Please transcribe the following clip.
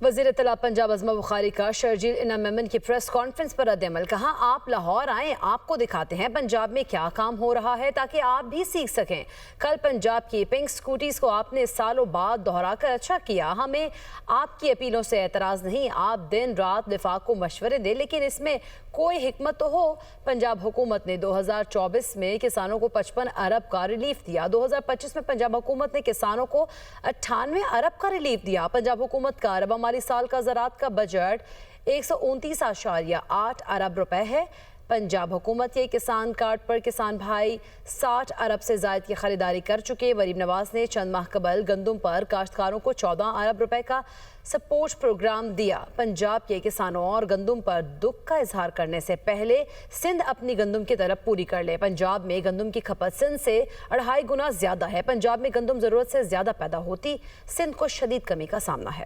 وزیر اطلاع پنجاب ازما بخاری کا شرجیل انعام میمن کی پریس کانفرنس پر رد عمل. کہا آپ لاہور آئیں، آپ کو دکھاتے ہیں پنجاب میں کیا کام ہو رہا ہے تاکہ آپ بھی سیکھ سکیں. کل پنجاب کی پنک سکوٹیز کو آپ نے سالوں بعد دہرا کر اچھا کیا. ہمیں آپ کی اپیلوں سے اعتراض نہیں، آپ دن رات وفاق کو مشورے دیں، لیکن اس میں کوئی حکمت تو ہو. پنجاب حکومت نے 2024 میں کسانوں کو 55 ارب کا ریلیف دیا. 2025 میں پنجاب حکومت نے کسانوں کو 98 ارب کا ریلیف دیا. پنجاب حکومت کا ارب مالی سال کا زراعت کا بجٹ 129.8 ارب روپے ہے. پنجاب حکومت کے کسان کارڈ پر کسان بھائی 60 ارب سے زائد کی خریداری کر چکے. وریم نواز نے چند ماہ قبل گندم پر کاشتکاروں کو 14 ارب روپے کا سپورٹ پروگرام دیا. پنجاب کے کسانوں اور گندم پر دکھ کا اظہار کرنے سے پہلے سندھ اپنی گندم کی طرف پوری کر لے. پنجاب میں گندم کی کھپت سندھ سے 2.5 گنا زیادہ ہے. پنجاب میں گندم ضرورت سے زیادہ پیدا ہوتی، سندھ کو شدید کمی کا سامنا ہے.